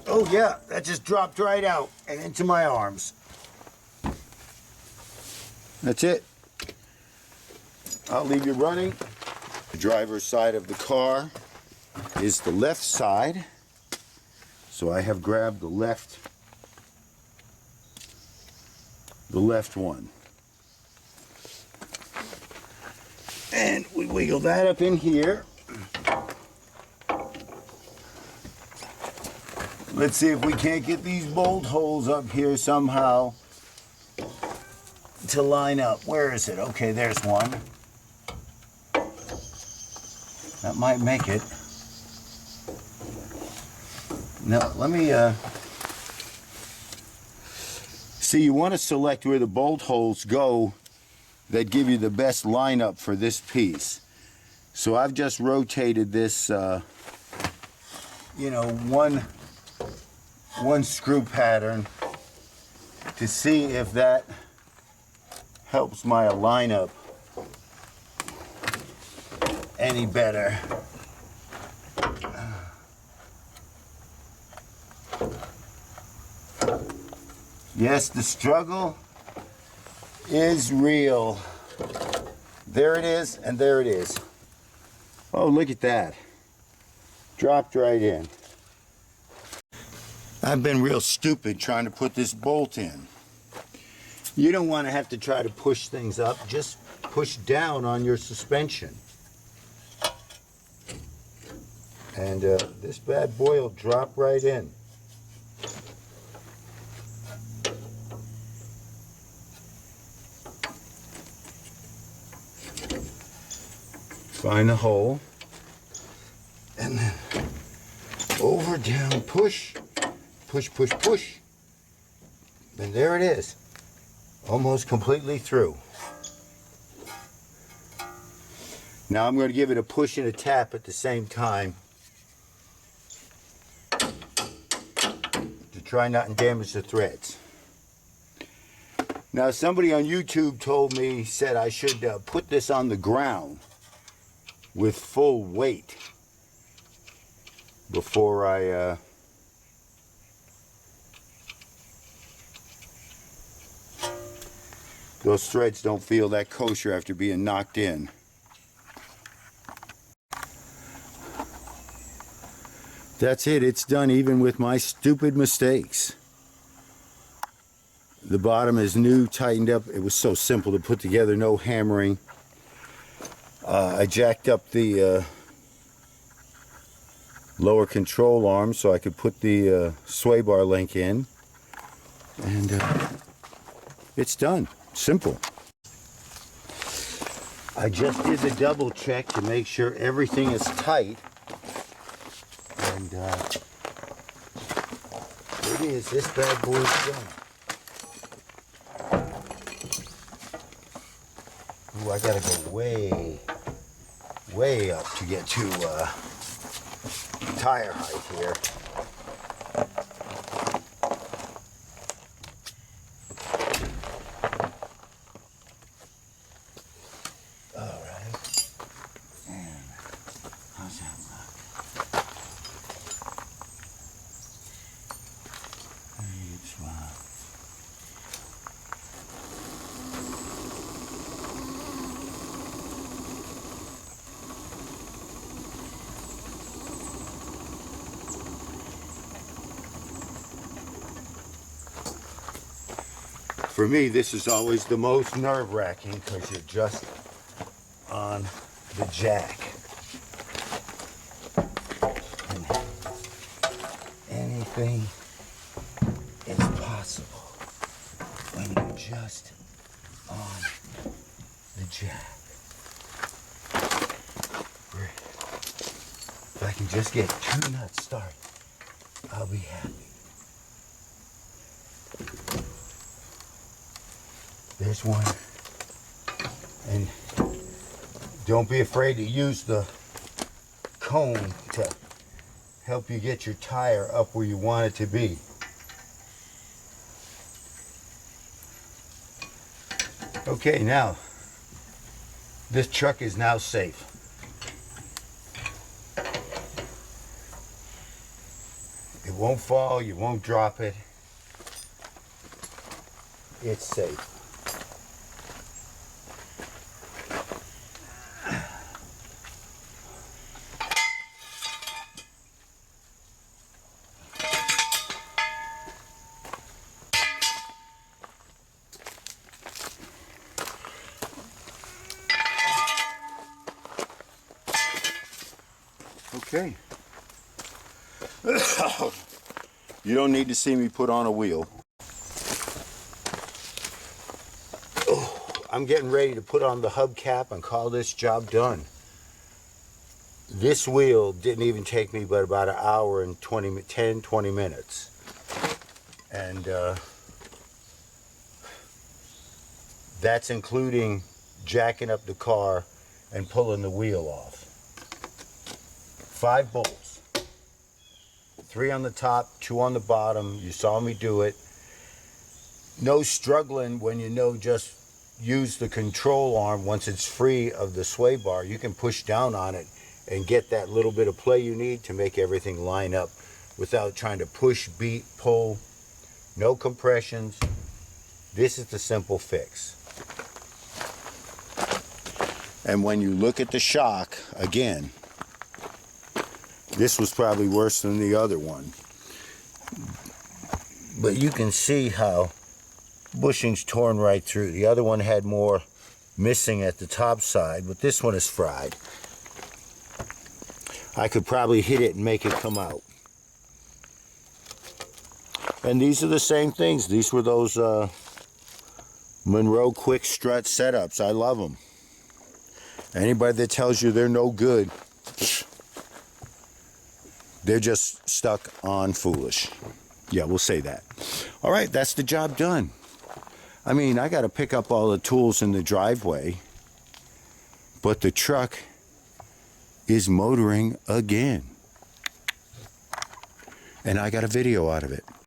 Oh yeah, that just dropped right out and into my arms. That's it. I'll leave you running. The driver's side of the car is the left side. So I have grabbed the left one. And we wiggle that up in here. Let's see if we can't get these bolt holes up here somehow to line up. Where is it? Okay, there's one. That might make it. Now, let me, see, you want to select where the bolt holes go that give you the best lineup for this piece. So I've just rotated this, you know, one screw pattern to see if that helps my lineup any better. Yes, the struggle is real. There it is, and there it is. Oh, look at that. Dropped right in. I've been real stupid trying to put this bolt in. You don't want to have to try to push things up. Just push down on your suspension. And this bad boy will drop right in. Find the hole. And then over, down, push. Push, push, push. And there it is. Almost completely through. Now I'm going to give it a push and a tap at the same time to try not to damage the threads. Now somebody on YouTube told me, said I should put this on the ground with full weight before I those threads don't feel that kosher after being knocked in. That's it, it's done even with my stupid mistakes. The bottom is new, tightened up. It was so simple to put together, no hammering. I jacked up the lower control arm so I could put the sway bar link in. And it's done. Simple. I just did the double check to make sure everything is tight. And there it is. This bad boy's done. Ooh, I gotta go way up to get to tire height here. For me, this is always the most nerve-wracking because you're just on the jack. And anything is possible when you're just on the jack. If I can just get 2 nuts started, I'll be happy. There's one. And don't be afraid to use the cone to help you get your tire up where you want it to be. Okay, now this truck is now safe. It won't fall, you won't drop it. It's safe. Okay. You don't need to see me put on a wheel. I'm getting ready to put on the hubcap and call this job done. This wheel didn't even take me but about an hour and 20 minutes. And that's including jacking up the car and pulling the wheel off. 5 bolts. 3 on the top, 2 on the bottom. You saw me do it. No struggling when you know just use the control arm. Once it's free of the sway bar, you can push down on it and get that little bit of play you need to make everything line up without trying to push, beat, pull. No compressions. This is the simple fix. And when you look at the shock, again, this was probably worse than the other one. But you can see how bushing's torn right through. The other one had more missing at the top side, but this one is fried. I could probably hit it and make it come out. And these are the same things. These were those Monroe quick strut setups. I love them. Anybody that tells you they're no good, they're just stuck on foolish. Yeah, we'll say that. All right, that's the job done. I mean, I got to pick up all the tools in the driveway, but the truck is motoring again. And I got a video out of it.